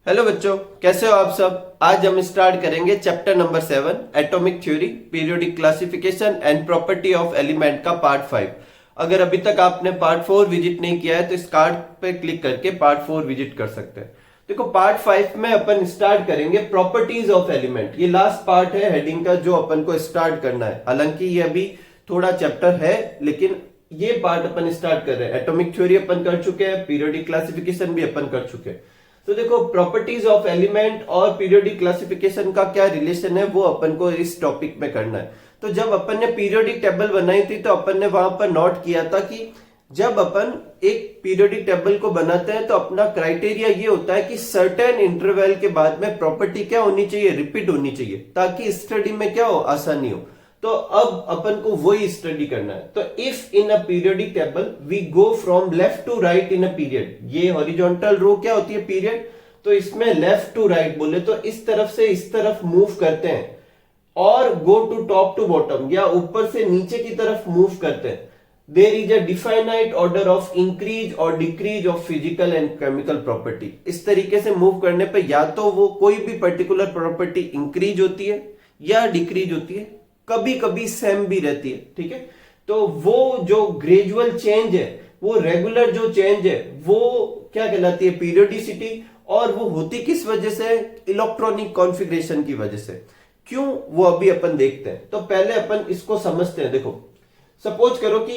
Hello बच्चों, कैसे हो आप सब। आज हम स्टार्ट करेंगे chapter number 7 atomic theory, periodic classification and property of element का पार्ट 5। अगर अभी तक आपने पार्ट 4 विजिट नहीं किया है तो इस कार्ड पे क्लिक करके पार्ट 4 विजिट कर सकते हैं। देखो, पार्ट 5 में अपन स्टार्ट करेंगे प्रॉपर्टीज ऑफ एलिमेंट। ये लास्ट पार्ट है हेडिंग का जो अपन को स्टार्ट करना है। हालांकि ये अभी थोड़ा चैप्टर है, लेकिन ये पार्ट अपन स्टार्ट कर रहे हैं। एटॉमिक थ्योरी अपन कर चुके हैं, पीरियोडिक क्लासिफिकेशन भी अपन कर चुके हैं। तो देखो, प्रॉपर्टीज ऑफ एलिमेंट और पीरियोडिक क्लासिफिकेशन का क्या रिलेशन है वो अपन को इस टॉपिक में करना है। तो जब अपन ने पीरियोडिक टेबल बनाई थी तो अपन ने वहां पर नोट किया था कि जब अपन एक पीरियोडिक टेबल को बनाते हैं तो अपना क्राइटेरिया ये होता है कि सर्टेन इंटरवल के बाद में प्रॉपर्टी क्या होनी चाहिए, रिपीट होनी चाहिए, ताकि स्टडी में क्या हो, आसानी हो। तो अब अपन को वही स्टडी करना है। तो if in a periodic table we go from left to right in a period, ये हॉरिजॉन्टल रो क्या होती है, पीरियड। तो इसमें लेफ्ट टू राइट बोले तो इस तरफ से इस तरफ मूव करते हैं, और go to top to bottom या ऊपर से नीचे की तरफ मूव करते हैं। There is a definite order of increase और decrease of physical and chemical property. इस तरीके से मूव करने पे या तो वो कोई भी पर्टिकुलर प्रॉपर्टी इंक्रीज होती है या डिक्रीज होती है, कभी कभी सेम भी रहती है। ठीक है, तो वो जो ग्रेजुअल चेंज है, वो रेगुलर जो चेंज है, वो क्या कहलाती है, पीरियोडिसिटी। और वो होती किस वजह से, इलेक्ट्रॉनिक कॉन्फ़िगरेशन की वजह से। क्यों, वो अभी अपन देखते हैं। तो पहले अपन इसको समझते हैं। देखो, सपोज करो कि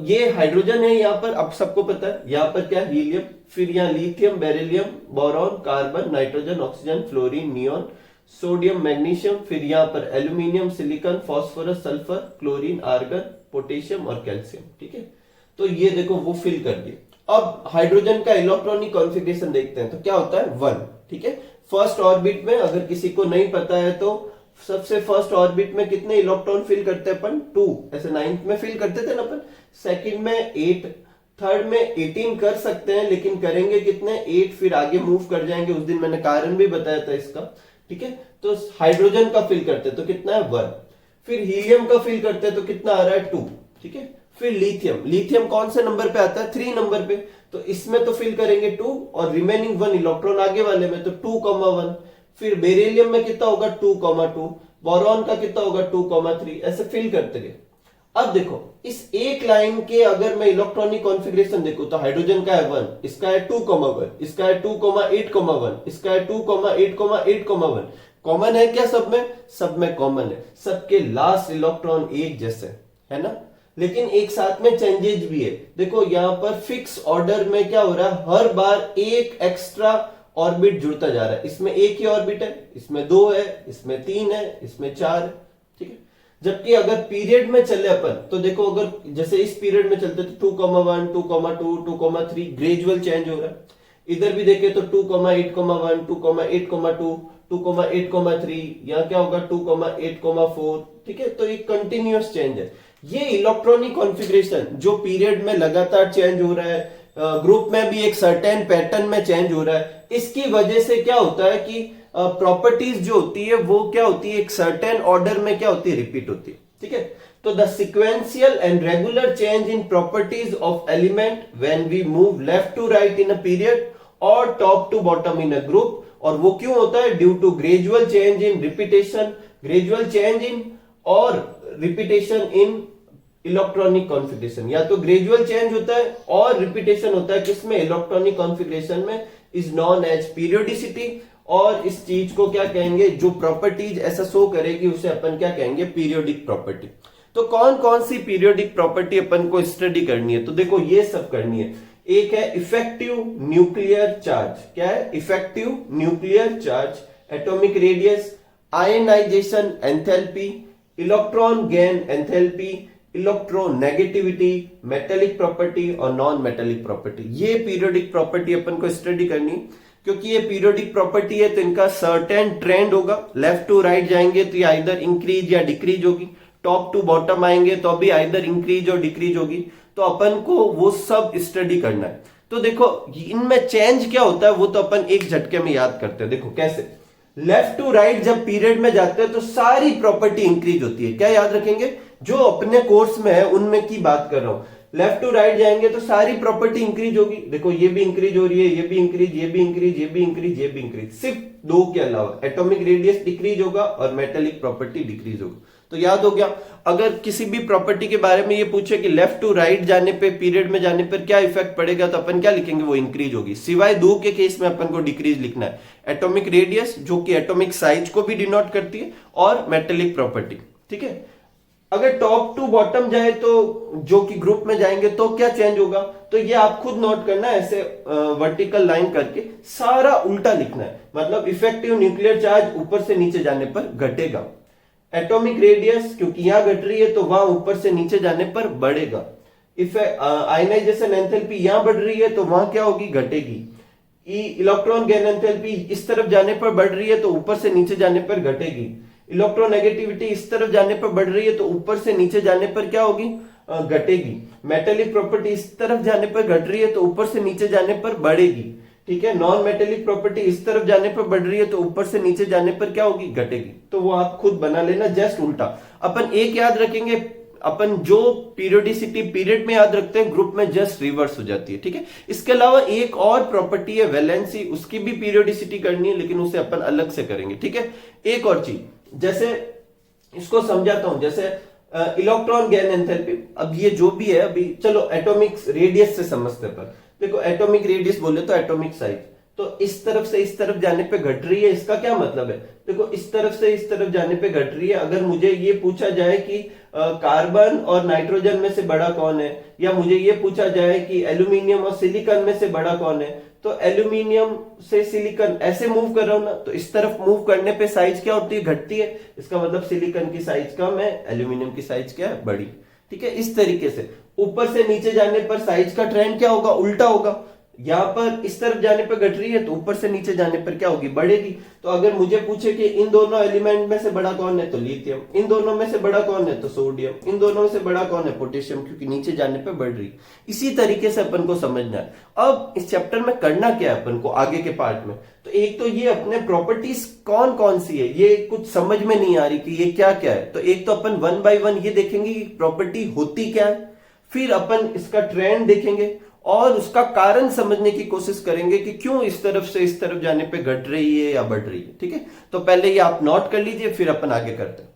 ये हाइड्रोजन है यहाँ पर, अब सबको पता है। यहाँ पर क्या, हीलियम, फिर यहाँ lithium, beryllium, boron, carbon, nitrogen, oxygen, fluorine, neon, sodium, magnesium, फिर यहाँ पर aluminium, silicon, phosphorus, sulphur, chlorine, argon, potassium और कैल्शियम। ठीक है, तो ये देखो वो फिल कर दिए। अब हाइड्रोजन का इलेक्ट्रॉनिक कॉन्फ़िगरेशन देखते हैं। तो क्या होता है, 1। ठीक है, फर्स्ट ऑर्बिट में, अगर किसी को नहीं पता है तो सबसे फर्स्ट ऑर्बिट में कितने इलेक्ट्रॉन फिल करते हैं अपन, 2। ऐसे 9th में फिल करते थे ना अपन। सेकंड में 8, थर्ड में 18 कर सकते हैं, लेकिन करेंगे कितने, 8, फिर आगे मूव कर जाएंगे। उस दिन मैंने कारण भी बताया था इसका। ठीक है, तो हाइड्रोजन का फिल करते हैं तो कितना है, 1। फिर हीलियम का फिल करते हैं तो कितना आ रहा है, 2। ठीक है, फिर लिथियम, लिथियम कौन से नंबर पे आता है, 3 नंबर पे। तो इसमें तो फिल करेंगे 2 और रिमेनिंग 1 इलेक्ट्रॉन आगे वाले में, तो 2,1। फिर बेरिलियम में कितना होगा, 2,2। बोरॉन का कितना होगा, 2,3। ऐसे फिल करते गए। अब देखो, इस एक लाइन के अगर मैं इलेक्ट्रॉनिक कॉन्फ़िगरेशन देखूं तो हाइड्रोजन का है 1, इसका है 2,1, इसका है 2,8,1, इसका है 2,8,8,1। कॉमन है क्या सब में, सब में कॉमन है। सबके लास्ट इलेक्ट्रॉन एक जैसे है ना, लेकिन एक साथ में चेंजेस भी है। देखो यहाँ पर फिक्स ऑर्डर में क्या हो रहा है, हर बार एक एक्स्ट्रा ऑर्बिट जुड़ता जा रहा है। इसमें एक ही ऑर्बिट है, इसमें 2 है, इसमें 3 है, इसमें 4 है। ठीक है, जबकि अगर पीरियड में चले अपन तो देखो, अगर जैसे इस पीरियड में चलते तो 2,1, 2,2, 2,3 ग्रेजुअल चेंज हो रहा है। इधर भी देखे तो 2,8,1, 2,8,2, 2,8,3, यहाँ क्या होगा 2,8,4। ठीक है, तो एक कंटिन्यूअस चेंज है। ये इलेक्ट्रॉनिक कॉन्फ़िगरेशन जो पीरियड में लगातार चेंज हो रहा है, ग्रुप में भी एक सर्टेन पैटर्न में चेंज हो रहा है, इसकी वजह से क्या होता है कि प्रॉपर्टीज जो होती है वो क्या होती है, एक सर्टेन ऑर्डर में क्या होती है, रिपीट होती है। ठीक है, तो the sequential and regular change in properties of element when we move left to right in a period और top to bottom in a group. और वो क्यों होता है, due to gradual change in repetition, gradual change in और repetition इन electronic configuration. या तो gradual change होता है और रिपीटेशन होता है, किसमें, इलेक्ट्रॉनिक कॉन्फ़िगरेशन में, इज नॉन एज पीरियोडिसिटी। और इस चीज को क्या कहेंगे, जो प्रॉपर्टीज ऐसा शो करेगी उसे अपन क्या कहेंगे, पीरियोडिक प्रॉपर्टी। तो कौन कौन सी पीरियोडिक प्रॉपर्टी अपन को स्टडी करनी है, तो देखो ये सब करनी है। एक है इफेक्टिव न्यूक्लियर चार्ज। क्या है, effective nuclear charge, atomic radius, ionization enthalpy, electron gain enthalpy, electronegativity, metallic property और नॉन मेटेलिक प्रॉपर्टी। ये पीरियोडिक प्रॉपर्टी अपन को स्टडी करनी, क्योंकि ये पीरियोडिक प्रॉपर्टी है तो इनका सर्टेन ट्रेंड होगा। लेफ्ट टू राइट जाएंगे तो ये आइदर इंक्रीज या डिक्रीज होगी, टॉप टू बॉटम आएंगे तो अभी आइदर इंक्रीज और डिक्रीज होगी। तो अपन को वो सब स्टडी करना है। तो देखो, इनमें चेंज क्या होता है वो तो अपन एक झटके में याद करते हैं। देखो कैसे, लेफ्ट टू राइट जब पीरियड में जाते हैं तो सारी प्रॉपर्टी इंक्रीज होती है। क्या याद रखेंगे, जो अपने कोर्स में है उनमें की बात कर रहा हूं। लेफ्ट टू राइट जाएंगे तो सारी प्रॉपर्टी इंक्रीज होगी। देखो ये भी इंक्रीज हो रही है, ये भी इंक्रीज, ये भी इंक्रीज, ये भी इंक्रीज, ये भी इंक्रीज, सिर्फ दो के अलावा एटॉमिक रेडियस डिक्रीज होगा और मेटेलिक प्रॉपर्टी डिक्रीज होगा। तो याद हो गया, अगर किसी भी प्रॉपर्टी के बारे में ये पूछे कि लेफ्ट टू राइट जाने पे, पीरियड में जाने पर क्या इफेक्ट पड़ेगा, तो अपन क्या लिखेंगे, वो इंक्रीज होगी। सिवाय दो के केस में अपन को डिक्रीज लिखना है, एटॉमिक रेडियस जो कि एटॉमिक साइज को भी डिनोट करती है, और मेटेलिक प्रॉपर्टी। ठीक है, अगर टॉप टू बॉटम जाए तो जो कि ग्रुप में जाएंगे तो क्या चेंज होगा, तो ये आप खुद नोट करना है, ऐसे वर्टिकल लाइन करके सारा उल्टा लिखना है। मतलब इफेक्टिव न्यूक्लियर चार्ज ऊपर से नीचे जाने पर घटेगा, एटॉमिक रेडियस क्योंकि यहां घट रही है तो वहां ऊपर से नीचे जाने पर बढ़ेगा, आयनाइजेशन एंथैल्पी यहां बढ़ रही है तो वहां क्या होगी, घटेगी। इलेक्ट्रॉन गेन एंथैल्पी इस तरफ जाने पर बढ़ रही है तो ऊपर से नीचे जाने पर घटेगी। इलेक्ट्रोनेगेटिविटी इस तरफ जाने पर बढ़ रही है तो ऊपर से नीचे जाने पर क्या होगी, घटेगी। मेटेलिक प्रॉपर्टी इस तरफ जाने पर घट रही है तो ऊपर से नीचे जाने पर बढ़ेगी। ठीक है, नॉन मेटेलिक प्रॉपर्टी इस तरफ जाने पर बढ़ रही है तो ऊपर से नीचे जाने पर क्या होगी, घटेगी। तो वो आप खुद बना लेना, जस्ट उल्टा। अपन एक याद रखेंगे, अपन जो पीरियोडिसिटी पीरियड में याद रखते हैं, ग्रुप में जस्ट रिवर्स हो जाती है। ठीक है, इसके अलावा एक और प्रॉपर्टी है वैलेंसी, उसकी भी पीरियोडिसिटी करनी है, लेकिन उसे अपन अलग से करेंगे। ठीक है, एक और चीज, जैसे इसको समझाता हूं, जैसे इलेक्ट्रॉन गेन एंथैल्पी, अब ये जो भी है, अभी चलो एटॉमिक रेडियस से समझते हैं। पर देखो एटॉमिक रेडियस बोले तो एटॉमिक साइज, तो इस तरफ से इस तरफ जाने पे घट रही है, इसका क्या मतलब है, देखो इस तरफ से इस तरफ जाने पे घट रही है। अगर मुझे ये पूछा जाए कि कार्बन और नाइट्रोजन में से बड़ा कौन है, या मुझे ये पूछा जाए कि एल्यूमिनियम और सिलिकॉन में से बड़ा कौन है, तो एल्यूमिनियम से सिलिकॉन ऐसे मूव कर रहा हूं ना, तो इस तरफ मूव करने पे साइज क्या होती है, घटती है। इसका मतलब सिलिकॉन की साइज कम है, एल्यूमिनियम की साइज क्या है, बड़ी। ठीक है, इस तरीके से ऊपर से नीचे जाने पर साइज का ट्रेंड क्या होगा, उल्टा होगा। यहां पर इस तरफ जाने पर घट रही है तो ऊपर से नीचे जाने पर क्या होगी, बढ़ेगी। तो अगर मुझे पूछे कि इन दोनों एलिमेंट में से बड़ा कौन है, तो लिथियम। इन दोनों में से बड़ा कौन है, तो सोडियम। इन दोनों में से बड़ा कौन है, पोटेशियम, क्योंकि नीचे जाने पर बढ़ रही। इसी तरीके से अपन को समझना है। अब इस चैप्टर में करना क्या है अपन को आगे के पार्ट में, तो एक तो ये अपने प्रॉपर्टीज कौन कौन सी है, ये कुछ समझ में नहीं आ रही कि ये क्या क्या है, तो एक तो अपन वन बाय वन ये देखेंगे कि प्रॉपर्टी होती क्या है, फिर अपन इसका ट्रेंड देखेंगे और उसका कारण समझने की कोशिश करेंगे कि क्यों इस तरफ से इस तरफ जाने पे घट रही है या बढ़ रही है। ठीक है, तो पहले ये आप नोट कर लीजिए, फिर अपन आगे करते हैं।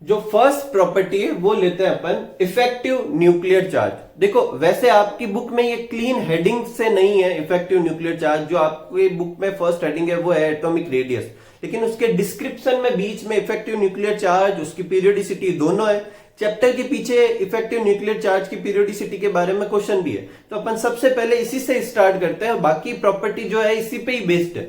जो फर्स्ट प्रॉपर्टी है वो लेते हैं अपन इफेक्टिव न्यूक्लियर चार्ज। देखो वैसे आपकी बुक में ये क्लीन हेडिंग से नहीं है इफेक्टिव न्यूक्लियर चार्ज, जो आपकी बुक में फर्स्ट हेडिंग है वो है एटॉमिक रेडियस, लेकिन उसके डिस्क्रिप्शन में बीच में इफेक्टिव न्यूक्लियर चार्ज, उसकी पीरियोडिसिटी दोनों है। चैप्टर के पीछे इफेक्टिव न्यूक्लियर चार्ज की पीरियोडिसिटी के बारे में क्वेश्चन भी है, तो अपन सबसे पहले इसी से स्टार्ट करते हैं, बाकी प्रॉपर्टी जो है इसी पे ही बेस्ड है।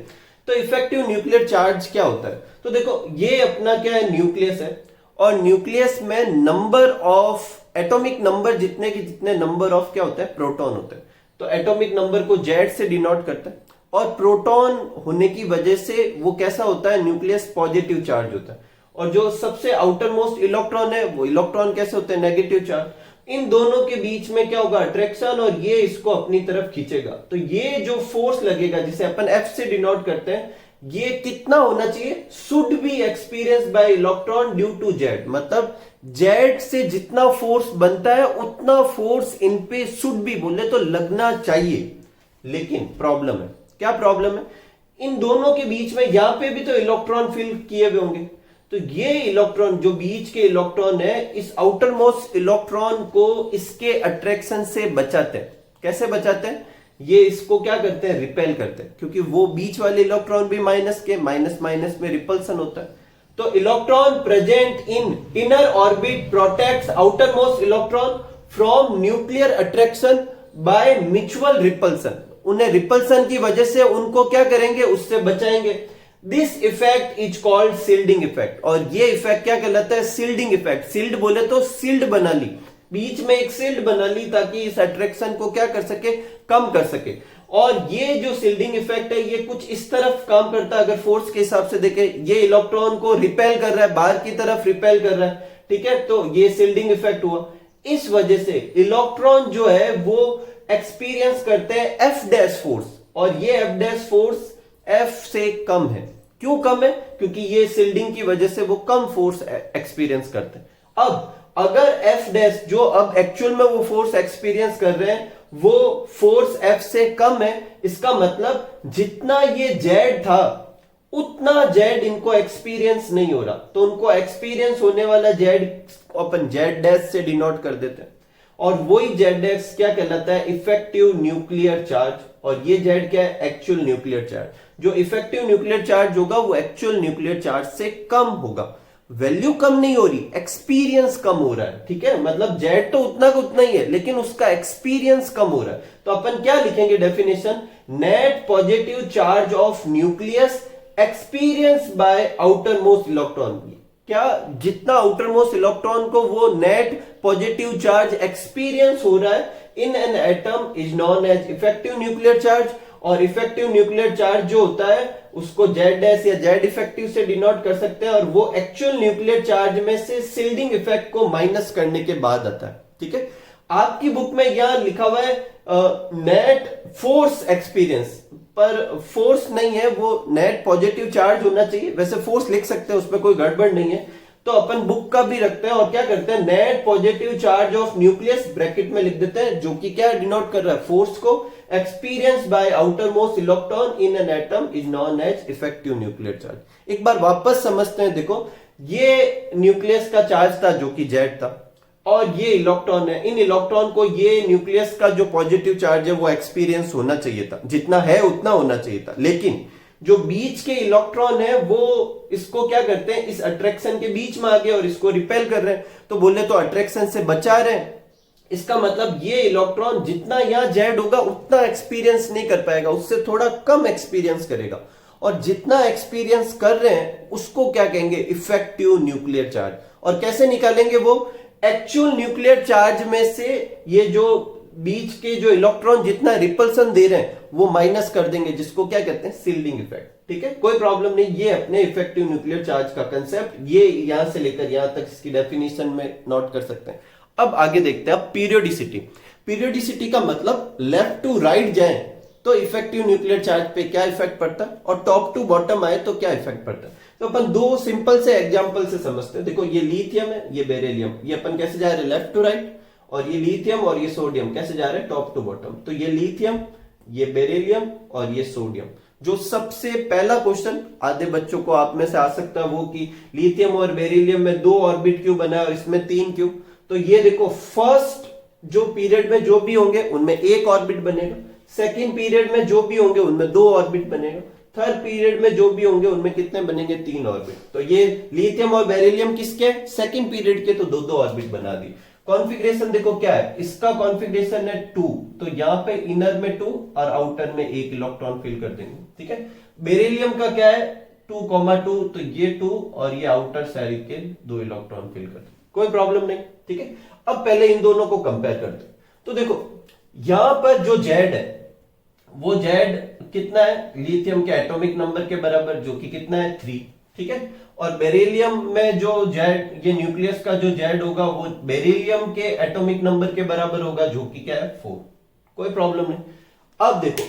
तो इफेक्टिव न्यूक्लियर चार्ज क्या होता है, तो देखो ये अपना क्या है, न्यूक्लियस है, और न्यूक्लियस में नंबर ऑफ एटॉमिक नंबर जितने के जितने नंबर ऑफ क्या होता है, प्रोटॉन होता है। तो एटॉमिक नंबर को जेड से डिनोट करता है, और प्रोटॉन होने की वजह से वो कैसा होता है, न्यूक्लियस पॉजिटिव चार्ज होता है। और जो सबसे आउटर मोस्ट इलेक्ट्रॉन है वो इलेक्ट्रॉन कैसे होते हैं, नेगेटिव चार्ज। इन दोनों के बीच में क्या होगा, अट्रैक्शन, और ये इसको अपनी तरफ खींचेगा। तो ये जो फोर्स लगेगा जिसे अपन एफ से डिनोट करते हैं, ये कितना होना चाहिए, should be experience by electron due to Z. मतलब जेड से जितना फोर्स बनता है उतना फोर्स इन पे शुड बी बोले तो लगना चाहिए। लेकिन प्रॉब्लम है, क्या प्रॉब्लम है, इन दोनों के बीच में यहां पे भी तो इलेक्ट्रॉन फिल किए हुए होंगे। तो ये इलेक्ट्रॉन जो बीच के इलेक्ट्रॉन है, इस आउटर मोस्ट इलेक्ट्रॉन को इसके अट्रैक्शन से बचाते हैं। कैसे बचाते हैं, ये इसको क्या करते हैं, रिपेल करते हैं, क्योंकि वो बीच वाले इलेक्ट्रॉन भी माइनस के, माइनस माइनस में रिपल्सन होता है। तो electron present in inner orbit protects outer most electron from nuclear attraction by mutual repulsion. उन्हें रिपल्सन की वजह से उनको क्या करेंगे, उससे बचाएंगे। This effect is called shielding effect, और ये इफेक्ट क्या कहलाता है, सील्डिंग इफेक्ट। सील्ड बोले तो सील्ड बना ली, बीच में एक सील्ड बना ली ताकि इस अट्रैक्शन को क्या कर सके, कम कर सके। और ये जो सील्डिंग इफेक्ट है ये कुछ इस तरफ काम करता है, अगर फोर्स के हिसाब से देखें, ये इलेक्ट्रॉन को रिपेल कर रहा है, बाहर की तरफ रिपेल कर रहा है। ठीक है, तो ये सील्डिंग इफेक्ट हुआ। इस वजह से इलेक्ट्रॉन जो है वो एक्सपीरियंस करते हैं एफ डैश फोर्स, और ये एफ डैश फोर्स एफ से कम है। क्यों कम है, क्योंकि ये सील्डिंग की वजह से वो कम फोर्स एक्सपीरियंस करते हैं। अब अगर एफ डैश जो अब एक्चुअल में वो फोर्स एक्सपीरियंस कर रहे हैं वो फोर्स एफ से कम है, इसका मतलब जितना ये जेड था उतना जेड इनको एक्सपीरियंस नहीं हो रहा, तो उनको एक्सपीरियंस होने वाला जेड अपन जेड डैश से डिनोट कर देते हैं, और वही जेड डैश क्या कहलाता है, इफेक्टिव न्यूक्लियर चार्ज, और ये जेड क्या है, एक्चुअल न्यूक्लियर चार्ज। जो इफेक्टिव न्यूक्लियर चार्ज होगा वो एक्चुअल न्यूक्लियर चार्ज से कम होगा। वैल्यू कम नहीं हो रही, एक्सपीरियंस कम हो रहा है, ठीक है, मतलब जेड तो उतना का उतना ही है लेकिन उसका एक्सपीरियंस कम हो रहा है। तो अपन क्या लिखेंगे definition, net positive charge of nucleus experience by outermost electron. क्या जितना आउटर मोस्ट इलेक्ट्रॉन को वो नेट पॉजिटिव चार्ज एक्सपीरियंस हो रहा है in an atom is known as effective nuclear charge, और इफेक्टिव न्यूक्लियर चार्ज जो होता है उसको जेड डैश या जेड इफेक्टिव से डिनोट कर सकते हैं, और वो एक्चुअल न्यूक्लियर चार्ज में से शिल्डिंग इफेक्ट को माइनस करने के बाद आता है, ठीक है। आपकी बुक में यहां लिखा हुआ है नेट फोर्स एक्सपीरियंस, पर फोर्स नहीं है, वो नेट पॉजिटिव चार्ज होना चाहिए, वैसे फोर्स लिख सकते हैं उसमें कोई गड़बड़ नहीं है, तो अपन बुक का भी रखते हैं और क्या करते हैं, net positive charge of nucleus bracket में लिख देते हैं, जो कि क्या डिनोट कर रहा है, फोर्स को, experience by outermost electron in an atom is known as effective nuclear charge. एक बार वापस समझते हैं, देखो ये न्यूक्लियस का चार्ज था जो कि जेड था, और ये इलेक्ट्रॉन है, इन इलेक्ट्रॉन को ये न्यूक्लियस का जो पॉजिटिव चार्ज है वो एक्सपीरियंस होना चाहिए था, जितना है उतना होना चाहिए था, लेकिन जो बीच के इलेक्ट्रॉन है वो इसको क्या करते हैं, इस अट्रैक्शन के बीच में आ गए और इसको रिपेल कर रहे हैं, तो बोले तो अट्रैक्शन से बचा रहे हैं, इसका मतलब ये इलेक्ट्रॉन जितना यहां जेड होगा उतना एक्सपीरियंस नहीं कर पाएगा, उससे थोड़ा कम एक्सपीरियंस करेगा, और जितना एक्सपीरियंस कर रहे हैं उसको क्या कहेंगे, इफेक्टिव न्यूक्लियर चार्ज। और कैसे निकालेंगे वो, एक्चुअल न्यूक्लियर चार्ज में से ये जो बीच के जो इलेक्ट्रॉन जितना रिपल्सन दे रहे हैं वो माइनस कर देंगे, जिसको क्या कहते हैं, शिल्डिंग इफेक्ट, ठीक है, कोई प्रॉब्लम नहीं, ये अपने इफेक्टिव न्यूक्लियर चार्ज का कंसेप्ट ये यहां से लेकर यहां तक इसकी डेफिनेशन में नोट कर सकते हैं। अब आगे देखते हैं पीरियोडिसिटी। पीरियोडिसिटी का मतलब लेफ्ट टू राइट जाए तो इफेक्टिव न्यूक्लियर चार्ज पे क्या इफेक्ट पड़ता है, और टॉप टू बॉटम आए तो क्या इफेक्ट पड़ता है। तो अपन दो सिंपल से एग्जांपल से समझते हैं। देखो ये लिथियम है, ये बेरिलियम, ये अपन कैसे जा रहे हैं, लेफ्ट टू राइट, और ये लिथियम और ये सोडियम कैसे जा रहे हैं, टॉप टू बॉटम। तो ये लिथियम, ये बेरिलियम और ये सोडियम। जो सबसे पहला क्वेश्चन आधे बच्चों को आप में से आ सकता है वो कि लिथियम और बेरिलियम में 2 ऑर्बिट क्यों बना है और इसमें 3 क्यों। तो ये देखो फर्स्ट जो पीरियड में जो भी होंगे उनमें 1 ऑर्बिट बनेगा, सेकेंड पीरियड में जो भी होंगे उनमें 2 ऑर्बिट बनेगा, थर्ड पीरियड में जो भी होंगे उनमें कितने बनेंगे, 3 ऑर्बिट। तो ये लिथियम और बेरिलियम किसके, सेकेंड पीरियड के, तो 2-2 ऑर्बिट बना दी। कॉन्फ़िगरेशन देखो क्या है, इसका कॉन्फ़िगरेशन है 2, तो यहाँ पे इनर में 2 और आउटर में 1 इलेक्ट्रॉन फिल कर देंगे, ठीक है। बेरिलियम का क्या है 2,2, तो ये 2 और ये आउटर साइड के 2 इलेक्ट्रॉन फिल कर देंगे, कोई प्रॉब्लम नहीं, ठीक है। अब पहले इन दोनों को कंपेयर करते हैं। तो देखो यहां पर जो जेड है वो जेड कितना है, लिथियम के एटॉमिक नंबर के बराबर, जो कि कितना है 3, ठीक है। और बेरिलियम में जो जेड, ये न्यूक्लियस का जो जेड होगा वो बेरिलियम के एटॉमिक नंबर के बराबर होगा, जो कि क्या है 4, कोई प्रॉब्लम नहीं। अब देखो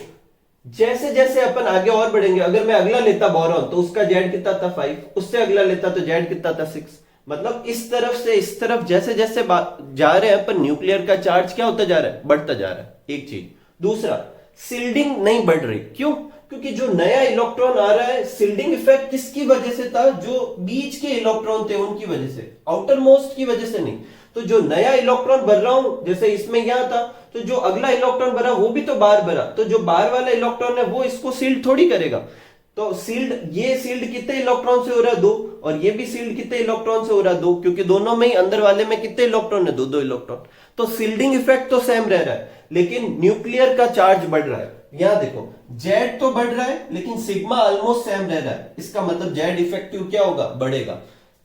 जैसे जैसे अपन आगे और बढ़ेंगे, अगर मैं अगला लेता बोरॉन तो उसका जेड कितना था 5, उससे अगला लेता तो जेड कितना था 6। मतलब इस तरफ से इस तरफ जैसे जैसे जा रहे हैं पर न्यूक्लियर का चार्ज क्या होता जा रहा है, बढ़ता जा रहा है, एक चीज। दूसरा, शिल्डिंग नहीं बढ़ रही, क्यों, क्योंकि जो नया इलेक्ट्रॉन आ रहा है, शिल्डिंग इफेक्ट किसकी वजह से था, जो बीच के इलेक्ट्रॉन थे उनकी वजह से, आउटर मोस्ट की वजह से नहीं। तो जो नया इलेक्ट्रॉन भर रहा हूं, जैसे इसमें यहां था, तो जो अगला इलेक्ट्रॉन भरा वो भी तो बाहर भरा, तो जो बाहर वाला इलेक्ट्रॉन है वो इसको सील्ड थोड़ी करेगा। तो सील्ड, ये सील्ड कितने इलेक्ट्रॉन से हो रहा है 2, और ये भी सील्ड कितने इलेक्ट्रॉन से हो रहा है 2, क्योंकि दोनों में ही अंदर वाले में कितने इलेक्ट्रॉन है, 2-2 इलेक्ट्रॉन। तो सील्डिंग इफेक्ट तो सेम रह रहा है, लेकिन न्यूक्लियर का चार्ज बढ़ रहा है। यहां देखो जेड तो बढ़ रहा है लेकिन सिग्मा ऑलमोस्ट सेम रह रहा है, इसका मतलब जेड इफेक्टिव क्या होगा, बढ़ेगा।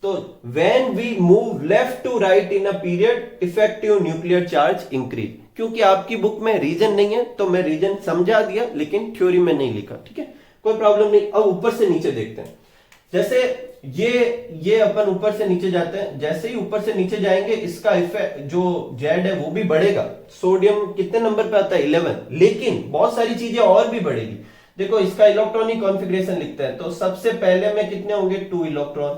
तो when we move left to right in a period, effective nuclear charge increase. क्योंकि आपकी बुक में रीजन नहीं है तो मैं रीजन समझा दिया, लेकिन थ्योरी में नहीं लिखा, ठीक है, कोई प्रॉब्लम नहीं। अब ऊपर से नीचे देखते हैं। जैसे ये अपन ऊपर से नीचे जाते हैं, जैसे ही ऊपर से नीचे जाएंगे इसका इफेक्ट जो जेड है वो भी बढ़ेगा। सोडियम कितने नंबर पे आता है 11, लेकिन बहुत सारी चीजें और भी बढ़ेगी। देखो इसका इलेक्ट्रॉनिक कॉन्फ़िगरेशन लिखते हैं, तो सबसे पहले में कितने होंगे 2 इलेक्ट्रॉन,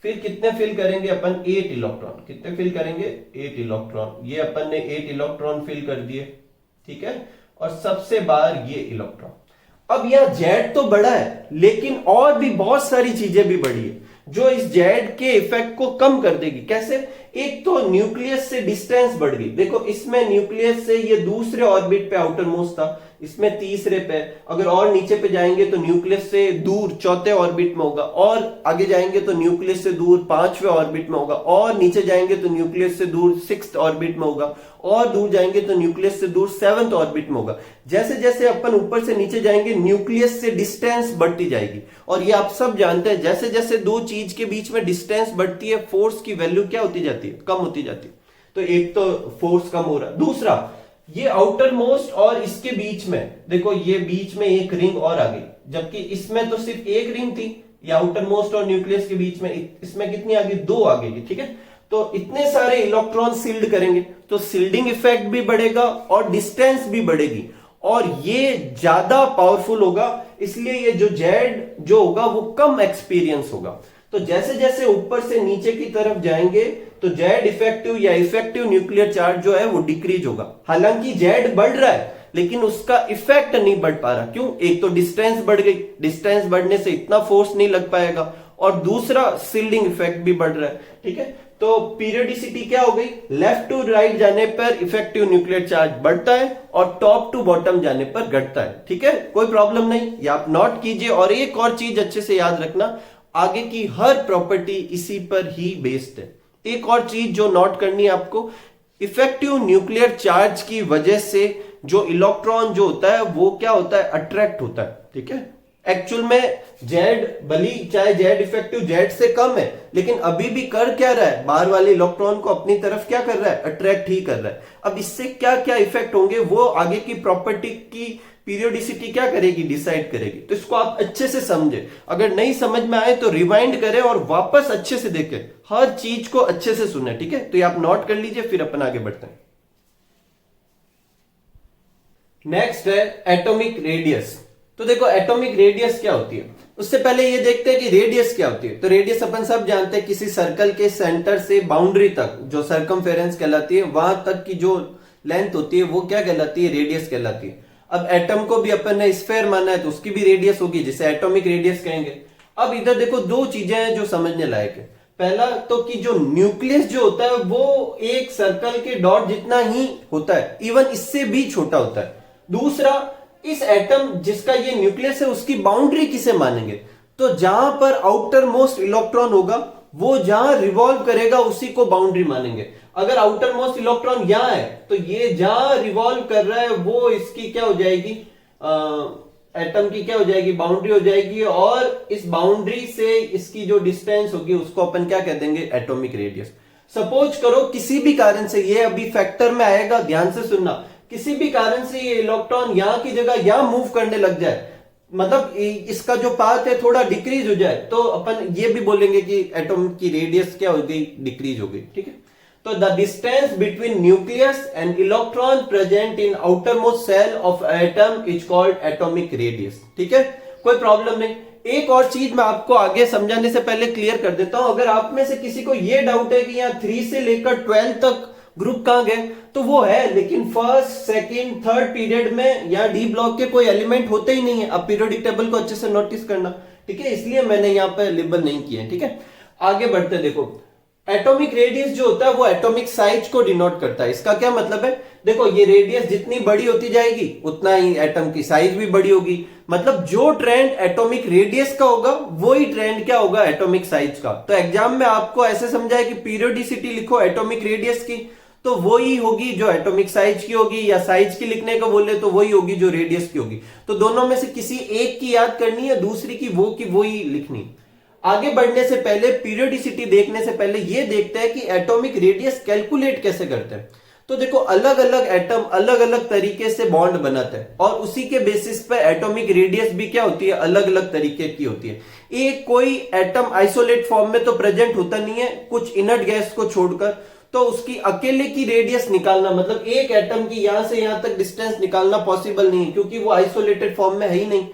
फिर कितने फिल करेंगे अपन 8 इलेक्ट्रॉन, कितने फिल करेंगे 8 इलेक्ट्रॉन, ये अपन ने 8 इलेक्ट्रॉन फिल कर दिए, ठीक है, और सबसे बाहर ये इलेक्ट्रॉन। अब यह जेड तो बड़ा है लेकिन और भी बहुत सारी चीजें भी बड़ी है जो इस जेड के इफेक्ट को कम कर देगी। कैसे? एक तो न्यूक्लियस से डिस्टेंस बढ़ गई, देखो इसमें न्यूक्लियस से ये दूसरे ऑर्बिट पे आउटर मोस्ट था, इसमें तीसरे पे, अगर और नीचे पे जाएंगे तो न्यूक्लियस से दूर चौथे ऑर्बिट में होगा, और आगे जाएंगे तो न्यूक्लियस से दूर पांचवें ऑर्बिट में होगा, और नीचे जाएंगे तो न्यूक्लियस से दूर सिक्स्थ ऑर्बिट में होगा, और दूर जाएंगे तो न्यूक्लियस से दूर सेवंथ ऑर्बिट में होगा। जैसे जैसे अपन ऊपर से नीचे जाएंगे न्यूक्लियस से डिस्टेंस बढ़ती जाएगी, और ये आप सब जानते हैं जैसे जैसे दो चीज के बीच में डिस्टेंस बढ़ती है फोर्स की वैल्यू क्या होती जाती है, कम होती जाती है। तो एक तो फोर्स कम हो रहा है, दूसरा ये आउटर मोस्ट और इसके बीच में देखो ये बीच में एक रिंग और आ गई, जबकि इसमें तो सिर्फ एक रिंग थी, ये आउटर मोस्ट और न्यूक्लियस के बीच में, इसमें कितनी आ गई, दो आ गई, ठीक है। तो इतने सारे इलेक्ट्रॉन सील्ड करेंगे तो सील्डिंग इफेक्ट भी बढ़ेगा और डिस्टेंस भी बढ़ेगी, और ये ज्यादा पावरफुल होगा, इसलिए ये जो जेड जो होगा वो कम एक्सपीरियंस होगा। तो जैसे जैसे ऊपर से नीचे की तरफ जाएंगे तो जेड इफेक्टिव या इफेक्टिव न्यूक्लियर चार्ज जो है वो डिक्रीज होगा। हालांकि जेड बढ़ रहा है लेकिन उसका इफेक्ट नहीं बढ़ पा रहा, क्यों? एक तो डिस्टेंस बढ़ गई, डिस्टेंस बढ़ने से इतना फोर्स नहीं लग पाएगा, और दूसरा सील्डिंग इफेक्ट भी बढ़ रहा है, ठीक है। तो पीरियोडिसिटी क्या हो गई, लेफ्ट टू राइट जाने पर इफेक्टिव न्यूक्लियर चार्ज बढ़ता है और टॉप टू बॉटम जाने पर घटता है, ठीक है, कोई प्रॉब्लम नहीं, ये आप नोट कीजिए। और एक और चीज अच्छे से याद रखना, आगे की हर प्रॉपर्टी इसी पर ही बेस्ड है। एक और चीज जो नोट करनी है आपको, इफेक्टिव न्यूक्लियर चार्ज की वजह से जो इलेक्ट्रॉन जो होता है वो क्या होता है, अट्रैक्ट होता है, ठीक है। एक्चुअल में जेड भली चाहे जेड इफेक्टिव जेड से कम है लेकिन अभी भी कर क्या रहा है, बाहर वाले इलेक्ट्रॉन को अपनी तरफ क्या कर रहा है, अट्रैक्ट ही कर रहा है। अब इससे क्या क्या इफेक्ट होंगे वो आगे की प्रॉपर्टी की पीरियोडिसिटी क्या करेगी, डिसाइड करेगी। तो इसको आप अच्छे से समझे, अगर नहीं समझ में आए तो रिवाइंड करें और वापस अच्छे से देखें, हर चीज को अच्छे से सुने, ठीक है। तो ये आप नोट कर लीजिए, फिर अपन आगे बढ़ते हैं। नेक्स्ट है एटॉमिक रेडियस। तो देखो एटॉमिक रेडियस क्या होती है, उससे पहले ये देखते हैं कि रेडियस क्या होती है। तो रेडियस अपन सब जानते हैं, किसी सर्कल के सेंटर से बाउंड्री तक जो सर्कमफेरेंस कहलाती है वहां तक की जो लेंथ होती है वो क्या कहलाती है, रेडियस कहलाती है। अब एटम को भी अपन ने स्फेयर माना है तो उसकी भी रेडियस होगी, जिसे एटॉमिक रेडियस कहेंगे। अब इधर देखो दो चीजें हैं जो समझने लायक है। पहला तो कि जो न्यूक्लियस जो होता है वो एक सर्कल के डॉट जितना ही होता है, इवन इससे भी छोटा होता है। दूसरा, इस एटम जिसका ये न्यूक्लियस है उसकी बाउंड्री किसे मानेंगे, तो जहां पर आउटर मोस्ट इलेक्ट्रॉन होगा वो जहां रिवॉल्व करेगा उसी को बाउंड्री मानेंगे। अगर आउटर मोस्ट इलेक्ट्रॉन यहां है तो ये जहां रिवॉल्व कर रहा है वो इसकी क्या हो जाएगी, एटम की क्या हो जाएगी, बाउंड्री हो जाएगी, और इस बाउंड्री से इसकी जो डिस्टेंस होगी उसको अपन क्या कह देंगे, एटॉमिक रेडियस। सपोज करो किसी भी कारण से, ये अभी फैक्टर में आएगा, ध्यान से सुनना, किसी भी कारण से ये इलेक्ट्रॉन यहां की जगह यहां मूव करने लग जाए, मतलब इसका जो पाथ है थोड़ा डिक्रीज हो जाए, तो अपन ये भी बोलेंगे कि एटॉम की रेडियस क्या हो गई, डिक्रीज हो गई, ठीक है। तो the distance between nucleus and electron present in outermost shell of atom is called atomic radius, ठीक है, कोई प्रॉब्लम नहीं। एक और चीज मैं आपको आगे समझाने से पहले क्लियर कर देता हूं, अगर आप में से किसी को यह डाउट है कि यहाँ 3 से लेकर 12 तक ग्रुप कहां गए, तो वो है, लेकिन फर्स्ट सेकंड थर्ड पीरियड में यहाँ डी ब्लॉक के कोई एलिमेंट होते ही नहीं है। अब पीरियोडिक टेबल को अच्छे से नोटिस करना, ठीक है, इसलिए मैंने यहाँ पे लेबल नहीं किए, ठीक है। आगे बढ़ते, देखो एटॉमिक रेडियस जो होता है वो एटॉमिक साइज को डिनोट करता है। इसका क्या मतलब है, देखो ये रेडियस जितनी बड़ी होती जाएगी उतना ही एटम की साइज भी बड़ी होगी, मतलब जो ट्रेंड एटॉमिक रेडियस का होगा वही ट्रेंड क्या होगा, एटॉमिक साइज का। तो एग्जाम में आपको ऐसे समझा है कि पीरियोडिसिटी लिखो एटॉमिक रेडियस की, तो वही होगी जो एटॉमिक साइज की होगी, या साइज की लिखने का बोले तो वही होगी जो रेडियस की होगी। तो दोनों में से किसी एक की याद करनी है, दूसरी की वही लिखनी। आगे बढ़ने से पहले, पीरियोडिसिटी देखने से पहले ये देखते हैं कि एटॉमिक रेडियस कैलकुलेट कैसे करते हैं। तो देखो अलग अलग एटम अलग अलग तरीके से बॉन्ड बनाते हैं और उसी के बेसिस पर एटॉमिक रेडियस भी क्या होती है, अलग अलग तरीके की होती है। एक कोई एटम आइसोलेट फॉर्म में तो प्रेजेंट होता नहीं है, कुछ इनर्ट गैस को छोड़कर, तो उसकी अकेले की रेडियस निकालना, मतलब एक एटम की यहां से यहां तक डिस्टेंस निकालना पॉसिबल नहीं है, क्योंकि वो आइसोलेटेड फॉर्म में है ही नहीं।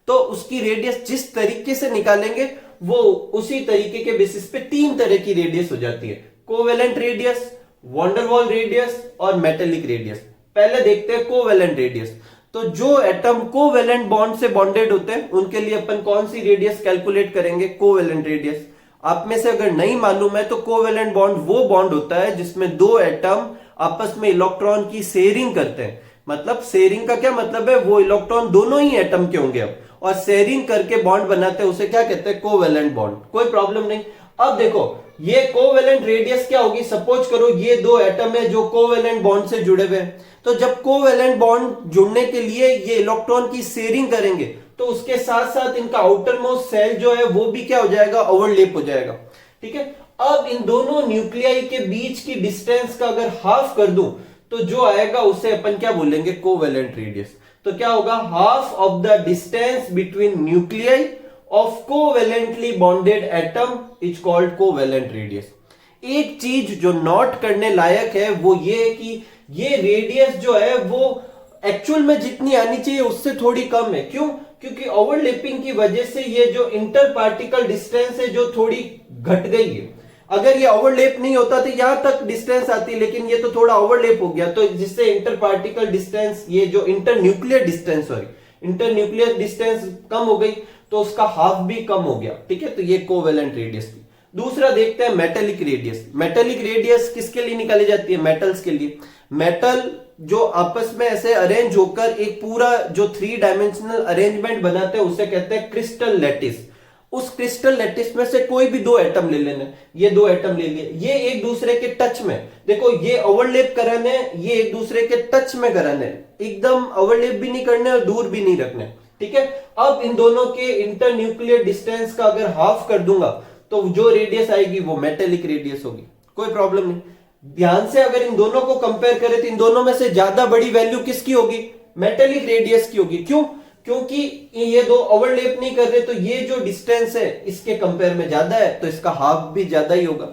तो उसकी रेडियस जिस तरीके से निकालेंगे वो उसी तरीके के बेसिस पे तीन तरह की रेडियस हो जाती है, कोवेलेंट रेडियस, वॉन्डरवॉल रेडियस और मेटेलिक रेडियस। पहले देखते हैं कोवेलेंट रेडियस। तो जो एटम कोवेलेंट बॉन्ड से बॉन्डेड होते हैं उनके लिए अपन कौन सी रेडियस कैलकुलेट करेंगे, कोवेलेंट रेडियस। आप में से अगर नहीं मालूम है तो कोवेलेंट बॉन्ड वो बॉन्ड होता है जिसमें दो एटम आपस में इलेक्ट्रॉन की शेयरिंग करते हैं। मतलब शेयरिंग का क्या मतलब है, वो इलेक्ट्रॉन दोनों ही एटम के होंगे अब, और शेयरिंग करके बॉन्ड बनाते हैं, उसे क्या कहते हैं, कोवेलेंट बॉन्ड। कोई प्रॉब्लम नहीं। अब देखो ये कोवेलेंट रेडियस क्या होगी, सपोज करो ये दो एटम है जो कोवेलेंट बॉन्ड से जुड़े हुए हैं। तो जब कोवेलेंट बॉन्ड जुड़ने के लिए ये इलेक्ट्रॉन की शेयरिंग करेंगे तो उसके साथ साथ इनका आउटर मोस्ट सेल जो है वो भी क्या हो जाएगा, ओवरलैप हो जाएगा। ठीक है। अब इन दोनों न्यूक्लियाई के बीच की डिस्टेंस का अगर हाफ कर दूं तो जो आएगा उसे अपन क्या बोलेंगे, कोवेलेंट रेडियस। तो क्या होगा, half of the distance between nuclei of covalently bonded atom is called covalent radius. एक चीज जो नोट करने लायक है वो ये है कि ये रेडियस जो है वो एक्चुअल में जितनी आनी चाहिए उससे थोड़ी कम है। क्यों? क्योंकि ओवरलैपिंग की वजह से ये जो इंटर पार्टिकल डिस्टेंस है जो थोड़ी घट गई है। अगर ये ओवरलैप नहीं होता तो यहां तक डिस्टेंस आती, लेकिन ये तो थोड़ा ओवरलैप हो गया, तो जिससे इंटर पार्टिकल डिस्टेंस, ये जो inter nuclear distance, sorry inter nuclear distance कम हो गई, तो उसका हाफ भी कम हो गया। ठीक है, तो ये कोवेलेंट रेडियस थी। दूसरा देखते हैं मेटेलिक रेडियस। मेटेलिक रेडियस किसके लिए निकाली जाती है, मेटल्स के लिए। मेटल जो आपस में ऐसे अरेंज होकर एक पूरा जो 3 डायमेंशनल अरेंजमेंट बनाते हैं उसे कहते हैं क्रिस्टल लैटिस। उस क्रिस्टल लैटिस में से कोई भी दो एटम ले लेना, ये दो एटम ले लिए, ये एक दूसरे के टच में, देखो ये ओवरलैप कराने, ये एक दूसरे के टच में कराने, एकदम ओवरलैप भी नहीं करने और दूर भी नहीं रखने। ठीक है। अब इन दोनों के इंटर न्यूक्लियर डिस्टेंस का अगर हाफ कर दूंगा तो जो रेडियस आएगी वो मेटेलिक रेडियस होगी। कोई प्रॉब्लम नहीं। ध्यान से अगर इन दोनों को कंपेयर करें तो इन दोनों में से ज्यादा बड़ी वैल्यू किसकी होगी, मेटेलिक रेडियस की होगी। क्यों? क्योंकि ये दो ओवरलैप नहीं कर रहे, तो ये जो डिस्टेंस है इसके कंपेयर में ज्यादा है, तो इसका हाफ भी ज्यादा ही होगा।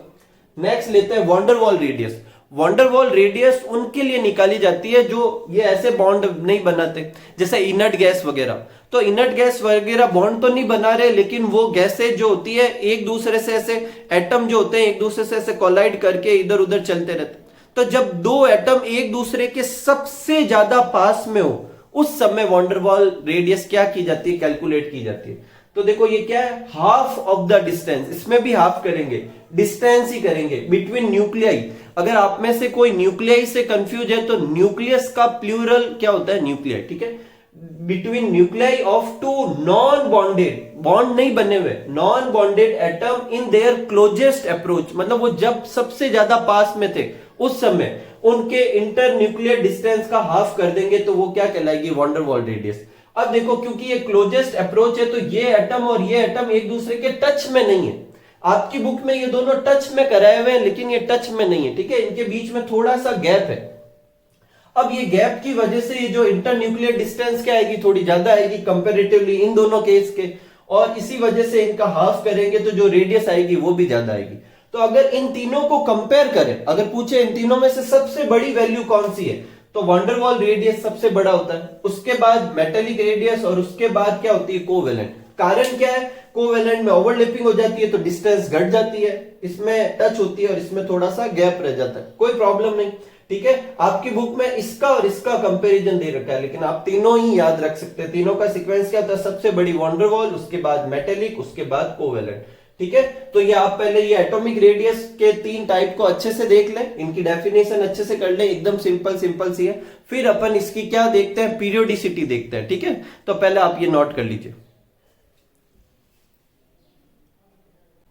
नेक्स्ट लेते हैं वॉन्डरवॉल रेडियस। वॉन्डरवॉल रेडियस उनके लिए निकाली जाती है जो ये ऐसे बॉन्ड नहीं बनाते, जैसे इनर्ट गैस वगैरह। तो इनर्ट गैस वगैरह बॉन्ड तो नहीं बना रहे, लेकिन वो गैसें जो होती है एक दूसरे से ऐसे, एटम जो होते हैं एक दूसरे से ऐसे कोलाइड करके इधर उधर चलते रहते। तो जब दो एटम एक दूसरे के सबसे ज्यादा पास में हो उस समय वॉन्डरवॉल रेडियस क्या की जाती है, कैलकुलेट की जाती है। तो देखो ये क्या है, हाफ ऑफ द डिस्टेंस, इसमें भी हाफ करेंगे, डिस्टेंस ही करेंगे बिटवीन न्यूक्लियाई। अगर आप में से कोई न्यूक्लियाई से कंफ्यूज है तो न्यूक्लियस का प्लूरल क्या होता है, न्यूक्लियाई। ठीक है। Between nuclei of two non bonded, bond नहीं बने हुए, non bonded atom in their closest approach, मतलब वो जब सबसे ज्यादा पास में थे उस समय उनके इंटर न्यूक्लियर डिस्टेंस का हाफ कर देंगे तो वो क्या कहलाएगी, वॉन्डरवॉल रेडियस। अब देखो क्योंकि ये क्लोजेस्ट अप्रोच है तो ये एटम और ये एटम एक दूसरे के टच में नहीं है। आपकी बुक में ये दोनों टच में कराए हुए हैं लेकिन ये टच में नहीं है। ठीक है। इनके बीच में थोड़ा सा गैप है। अब ये गैप की वजह से ये जो इंटर न्यूक्लियर डिस्टेंस क्या आएगी, थोड़ी ज्यादा आएगी कंपैरेटिवली इन दोनों केस के, और इसी वजह से इनका हाफ करेंगे तो जो रेडियस आएगी वो भी ज्यादा आएगी। तो अगर इन तीनों को कंपेयर करें, अगर पूछे इन तीनों में से सबसे बड़ी वैल्यू कौन सी है, तो वॉन्डरवॉल रेडियस सबसे बड़ा होता है, उसके बाद मेटेलिक रेडियस और उसके बाद क्या होती है, कोवेलेंट। कारण क्या है, कोवेलेंट में ओवरलैपिंग हो जाती है तो डिस्टेंस घट जाती है, इसमें टच होती है और इसमें थोड़ा सा गैप रह जाता है। कोई प्रॉब्लम नहीं। ठीक है। आपकी बुक में इसका और इसका कंपैरिजन दे रखा है, लेकिन आप तीनों ही याद रख सकते हैं। तीनों का सीक्वेंस क्या होता है, सबसे बड़ी वॉन्डरवॉल, उसके बाद मेटेलिक, उसके बाद कोवेलेंट। ठीक है। तो ये आप पहले ये एटॉमिक रेडियस के 3 टाइप को अच्छे से देख लें, इनकी डेफिनेशन अच्छे से कर लें, एकदम सिंपल सिंपल सी है। फिर अपन इसकी क्या देखते हैं, पीरियोडिसिटी देखते हैं। ठीक है। तो पहले आप ये नोट कर लीजिए।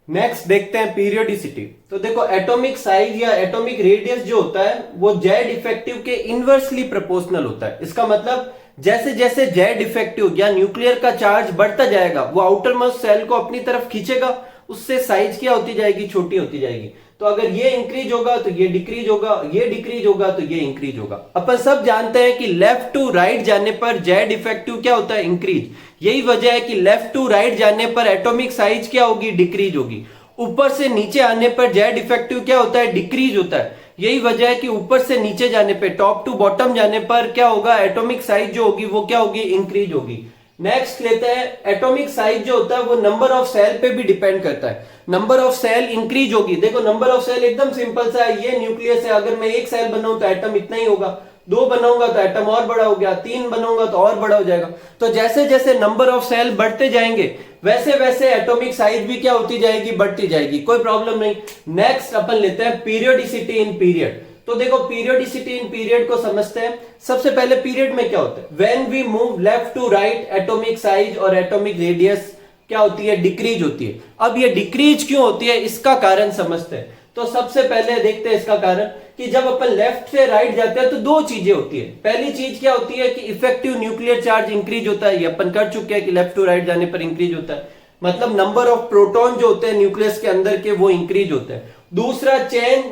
नेक्स्ट देखते हैं पीरियोडिसिटी। तो देखो एटॉमिक साइज या एटॉमिक रेडियस जो होता है वो जेड इफेक्टिव के इनवर्सली प्रोपोर्शनल होता है। इसका मतलब जैसे जैसे जेड इफेक्टिव या न्यूक्लियर का चार्ज बढ़ता जाएगा वो आउटर मोस्ट सेल को अपनी तरफ खींचेगा, उससे साइज क्या होती जाएगी, छोटी होती जाएगी। तो अगर ये इंक्रीज होगा तो ये डिक्रीज होगा, ये डिक्रीज होगा तो ये इंक्रीज होगा। अपन सब जानते हैं कि लेफ्ट टू राइट जाने पर जेड इफेक्टिव क्या होता है, इंक्रीज। यही वजह है कि लेफ्ट टू राइट जाने पर एटॉमिक साइज क्या होगी, डिक्रीज होगी। ऊपर से नीचे आने पर जेड इफेक्टिव क्या होता है, डिक्रीज होता है। यही वजह है कि ऊपर से नीचे जाने पे, टॉप टू बॉटम जाने पर क्या होगा, एटॉमिक साइज जो होगी वो क्या होगी, इंक्रीज होगी। नेक्स्ट लेते हैं एटॉमिक साइज जो होता है वो नंबर ऑफ सेल पे भी डिपेंड करता है। नंबर ऑफ सेल इंक्रीज होगी, देखो नंबर ऑफ सेल एकदम सिंपल सा है, ये न्यूक्लियस है, अगर मैं एक सेल बनाऊं तो एटम इतना ही होगा, दो बनाऊंगा तो एटम और बड़ा हो गया, तीन बनाऊंगा तो और बड़ा हो जाएगा। तो जैसे जैसे नंबर ऑफ सेल बढ़ते जाएंगे वैसे वैसे एटॉमिक साइज भी क्या होती जाएगी, बढ़ती जाएगी, कोई प्रॉब्लम नहीं। नेक्स्ट अपन लेते हैं पीरियोडिसिटी इन पीरियड। तो देखो पीरियोडिसिटी इन पीरियड को समझते हैं। सबसे पहले पीरियड में क्या होता है, when we move left to right atomic size और एटॉमिक रेडियस क्या होती है, डिक्रीज होती है। अब ये डिक्रीज क्यों होती है इसका कारण समझते हैं। तो सबसे पहले देखते हैं इसका कारण कि जब अपन लेफ्ट से राइट जाते हैं तो दो चीजें होती है। पहली चीज क्या होती है कि इफेक्टिव न्यूक्लियर चार्ज इंक्रीज होता है, ये अपन कर चुके हैं कि लेफ्ट टू राइट जाने पर इंक्रीज होता है, मतलब नंबर ऑफ प्रोटॉन जो होते हैं न्यूक्लियस के अंदर के वो इंक्रीज होते हैं। दूसरा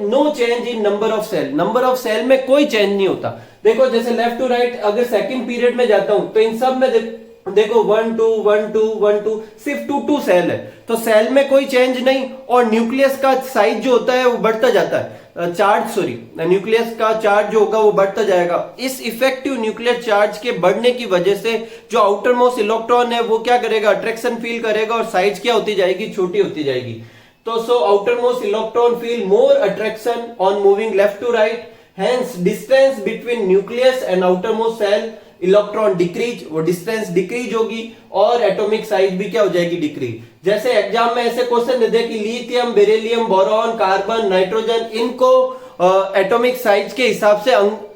no change in number of shell, number of shell में कोई चेंज नहीं होता। देखो जैसे लेफ्ट टू राइट अगर सेकंड पीरियड में जाता हूं तो इन सब में देखो 1 2 1 2 1 2 सिर्फ 2 2 सेल है, तो सेल में कोई चेंज नहीं और न्यूक्लियस का साइज जो होता है वो बढ़ता जाता है, न्यूक्लियस का चार्ज जो होगा वो बढ़ता जाएगा। इस इफेक्टिव न्यूक्लियर चार्ज के बढ़ने की वजह से जो आउटर मोस्ट इलेक्ट्रॉन है वो क्या करेगा, अट्रैक्शन फील करेगा और साइज क्या होती जाएगी, छोटी होती जाएगी। तो so outermost electron feel more attraction on moving left to right, hence distance between nucleus and outermost shell electron decrease, वो डिस्टेंस डिक्रीज होगी और एटॉमिक साइज भी क्या हो जाएगी, डिक्रीज। जैसे एग्जाम में ऐसे क्वेश्चन दे कि lithium, beryllium, boron, carbon, nitrogen, इनको एटॉमिक साइज के हिसाब से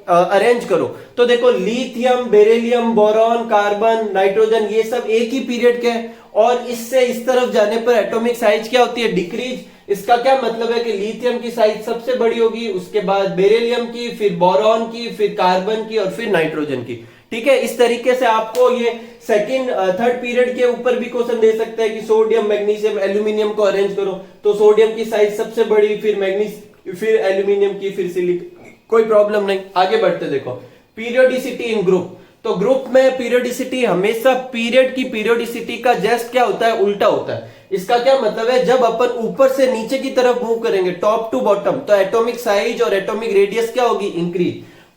अरेंज करो। तो देखो lithium, beryllium, boron, carbon, nitrogen ये सब एक ही पीरियड के हैं और इससे इस तरफ जाने पर एटॉमिक साइज क्या होती है, डिक्रीज। इसका क्या मतलब है कि लिथियम की साइज सबसे बड़ी होगी, उसके बाद बेरिलियम की, फिर बोरॉन की, फिर कार्बन की और फिर नाइट्रोजन की। ठीक है, इस तरीके से आपको ये सेकंड थर्ड पीरियड के ऊपर भी क्वेश्चन दे सकते हैं कि सोडियम, मैग्नीशियम, एल्यूमिनियम को अरेंज करो, तो सोडियम की साइज सबसे बड़ी, फिर मैग्नीशियम, फिर एल्यूमिनियम की, फिर सिलिकॉन, कोई प्रॉब्लम नहीं। आगे बढ़ते देखो पीरियोडिसिटी इन ग्रुप। तो ग्रुप में पीरियोडिसिटी हमेशा पीरियड की पीरियोडिसिटी का जस्ट क्या होता है, उल्टा होता है। इसका क्या मतलब है, जब अपन ऊपर से नीचे की तरफ मूव करेंगे टॉप टू बॉटम तो एटॉमिक साइज और एटॉमिक रेडियस क्या होगी,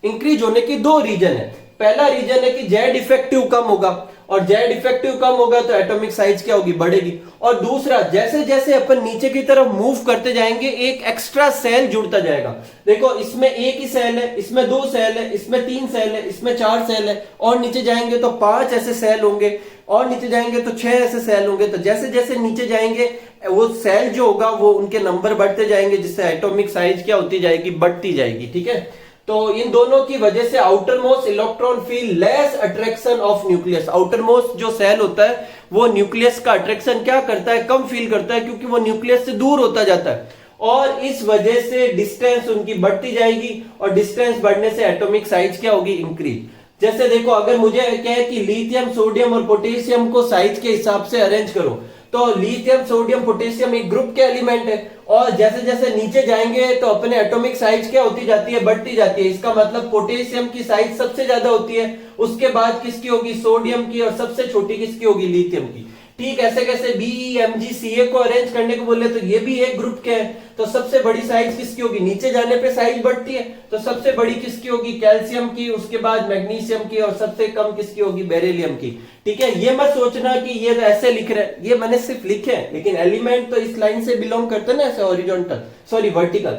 इंक्रीज होने की दो रीजन है। पहला रीजन है कि जेड इफेक्टिव कम होगा और जेड इफेक्टिव कम होगा तो एटॉमिक साइज क्या होगी, बढ़ेगी। और दूसरा जैसे जैसे अपन नीचे की तरफ मूव करते जाएंगे एक एक्स्ट्रा सेल जुड़ता जाएगा। देखो इसमें एक ही सेल है, इसमें दो सेल है, इसमें तीन सेल है, इसमें चार सेल है, और नीचे जाएंगे तो पांच ऐसे सेल होंगे, और नीचे जाएंगे तो छह ऐसे सेल होंगे। तो जैसे जैसे नीचे जाएंगे वो सेल जो होगा वो उनके नंबर बढ़ते जाएंगे, जिससे एटॉमिक साइज क्या होती जाएगी, बढ़ती जाएगी। ठीक है, तो इन दोनों की वजह से outer most electron feel less attraction of nucleus. Outer most जो सेल होता है वो न्यूक्लियस का अट्रैक्शन क्या करता है, कम फील करता है, क्योंकि वो न्यूक्लियस से दूर होता जाता है और इस वजह से डिस्टेंस उनकी बढ़ती जाएगी और डिस्टेंस बढ़ने से एटॉमिक साइज क्या होगी, इंक्रीज। जैसे देखो अगर मुझे कहे कि लिथियम, सोडियम और पोटेशियम को साइज के हिसाब से अरेंज करो, तो लिथियम, सोडियम, पोटेशियम एक ग्रुप के एलिमेंट है और जैसे जैसे नीचे जाएंगे तो अपने एटॉमिक साइज क्या होती जाती है, बढ़ती जाती है। इसका मतलब पोटेशियम की साइज सबसे ज्यादा होती है, उसके बाद किसकी होगी, सोडियम की, और सबसे छोटी किसकी होगी, लिथियम की। ठीक ऐसे कैसे BeMgCa को अरेंज करने को बोले तो ये भी एक ग्रुप के हैं, तो सबसे बड़ी साइज किसकी होगी, नीचे जाने पे साइज बढ़ती है तो सबसे बड़ी किसकी होगी, कैल्शियम की, उसके बाद मैग्नीशियम की, और सबसे कम किसकी होगी, बेरिलियम की। ठीक है, ये मत सोचना कि ये ऐसे लिख रहे हैं, ये मैंने सिर्फ लिखे हैं, लेकिन एलिमेंट तो इस लाइन से बिलोंग करते हैं ना, ऐसे वर्टिकल।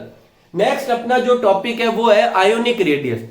नेक्स्ट अपना जो टॉपिक है वो है आयोनिक रेडियस।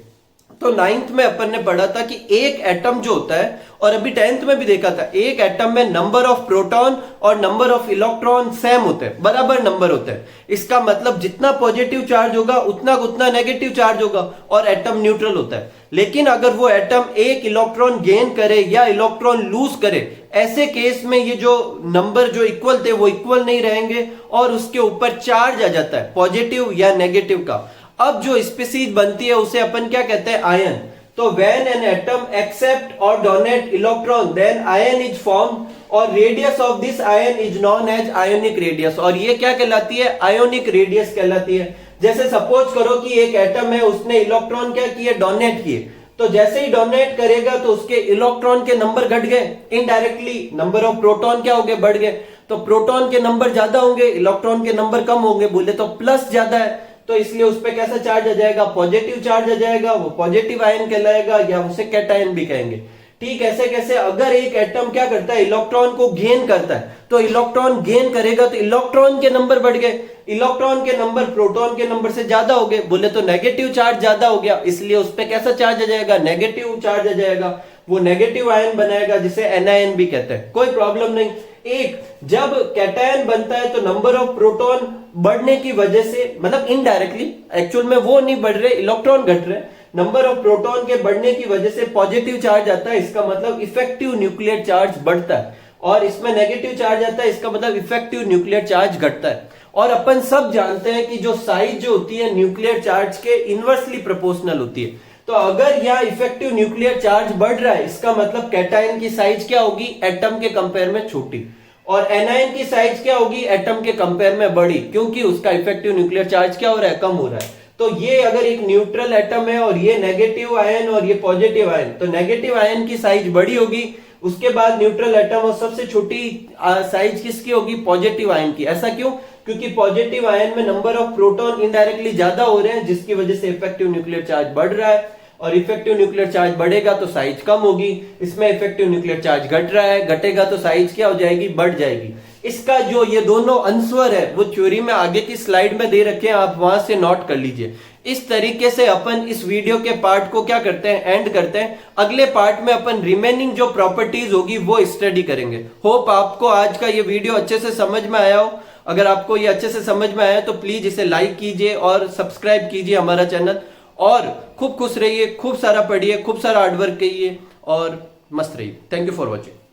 तो 9th में अपन ने पढ़ा था कि एक एटम जो होता है, और अभी 10th में भी देखा था, एक एटम में नंबर ऑफ प्रोटॉन और नंबर ऑफ इलेक्ट्रॉन सेम होते हैं, बराबर नंबर होते हैं। इसका मतलब जितना पॉजिटिव चार्ज होगा उतना उतना नेगेटिव चार्ज होगा और एटम न्यूट्रल होता है। लेकिन अगर वो एटम एक इलेक्ट्रॉन गेन करे या इलेक्ट्रॉन लूज करे, ऐसे केस में ये जो नंबर जो इक्वल थे वो इक्वल नहीं रहेंगे और उसके ऊपर चार्ज आ जाता है, पॉजिटिव या नेगेटिव का। अब जो स्पीसीज बनती है उसे अपन क्या कहते हैं, आयन। तो व्हेन एन एटम एक्सेप्ट और donate electron then ion is form और radius of this ion is known as ionic radius. और ये क्या कहलाती है, आयोनिक रेडियस कहलाती है। जैसे सपोज करो कि एक एटम है, उसने इलेक्ट्रॉन क्या किए, डोनेट किए, तो जैसे ही डोनेट करेगा तो उसके इलेक्ट्रॉन के नंबर घट गए, इनडायरेक्टली नंबर ऑफ प्रोटॉन क्या हो गए, बढ़ गए। तो प्रोटॉन के नंबर ज्यादा होंगे, इलेक्ट्रॉन के नंबर कम होंगे, बोले तो प्लस ज्यादा है, तो इसलिए उस पर कैसा चार्ज आ जाएगा, पॉजिटिव चार्ज आ जाएगा, वो पॉजिटिव आयन कहलाएगा या उसे कैटायन भी कहेंगे। ठीक ऐसे कैसे, अगर एक एटम क्या करता है, इलेक्ट्रॉन को गेन करता है, तो इलेक्ट्रॉन गेन करेगा तो इलेक्ट्रॉन के नंबर बढ़ गए, इलेक्ट्रॉन के नंबर प्रोटॉन के नंबर से ज्यादा हो गए, बोले तो नेगेटिव चार्ज ज्यादा हो गया, इसलिए उस पर कैसा चार्ज आ जाएगा, नेगेटिव चार्ज आ जाएगा, वो नेगेटिव आयन बनाएगा जिसे एनायन भी कहते हैं, कोई प्रॉब्लम नहीं। एक जब कैटायन बनता है तो नंबर ऑफ प्रोटॉन बढ़ने की वजह से, मतलब इनडायरेक्टली, एक्चुअल में वो नहीं बढ़ रहे, इलेक्ट्रॉन घट रहे, नंबर ऑफ प्रोटॉन के बढ़ने की वजह से पॉजिटिव चार्ज आता है, इसका मतलब इफेक्टिव न्यूक्लियर चार्ज बढ़ता है, और इसमें नेगेटिव चार्ज आता है, इसका मतलब इफेक्टिव न्यूक्लियर चार्ज घटता है। और अपन सब जानते हैं कि जो साइज जो होती है न्यूक्लियर चार्ज के इनवर्सली प्रोपोर्शनल होती है, तो अगर यहाँ इफेक्टिव न्यूक्लियर चार्ज बढ़ रहा है, इसका मतलब कैटायन की साइज क्या होगी, एटम के कंपेयर में छोटी, और एनायन की साइज क्या होगी, एटम के कंपेयर में बड़ी, क्योंकि उसका इफेक्टिव न्यूक्लियर चार्ज क्या हो रहा है, कम हो रहा है। तो ये अगर एक न्यूट्रल एटम है और ये नेगेटिव आयन और ये पॉजिटिव आयन, तो नेगेटिव आयन की साइज बड़ी होगी, उसके बाद न्यूट्रल एटम और सबसे छोटी साइज किसकी होगी, पॉजिटिव आयन की। ऐसा क्यों, क्योंकि पॉजिटिव आयन में नंबर ऑफ प्रोटॉन इनडायरेक्टली ज्यादा हो रहे हैं, जिसकी वजह से इफेक्टिव न्यूक्लियर चार्ज बढ़ रहा है, और इफेक्टिव न्यूक्लियर चार्ज बढ़ेगा तो साइज कम होगी, इसमें इफेक्टिव न्यूक्लियर चार्ज घट रहा है, घटेगा तो साइज क्या हो जाएगी, बढ़ जाएगी। इसका जो ये दोनों आंसर है वो थ्योरी में आगे की स्लाइड में दे रखे हैं, आप वहां से नोट कर लीजिए। इस तरीके से अपन इस वीडियो के पार्ट को क्या करते हैं, एंड करते हैं। अगले पार्ट में अपन रिमेनिंग जो प्रॉपर्टीज होगी वो स्टडी करेंगे। होप आपको आज का ये वीडियो अच्छे से समझ में आया हो। अगर आपको ये अच्छे से समझ में आया तो प्लीज इसे लाइक कीजिए और सब्सक्राइब कीजिए हमारा चैनल, और खूब खुश रहिए, खूब सारा पढ़िए, खूब सारा हार्डवर्क कीजिए और मस्त रहिए। Thank you for watching.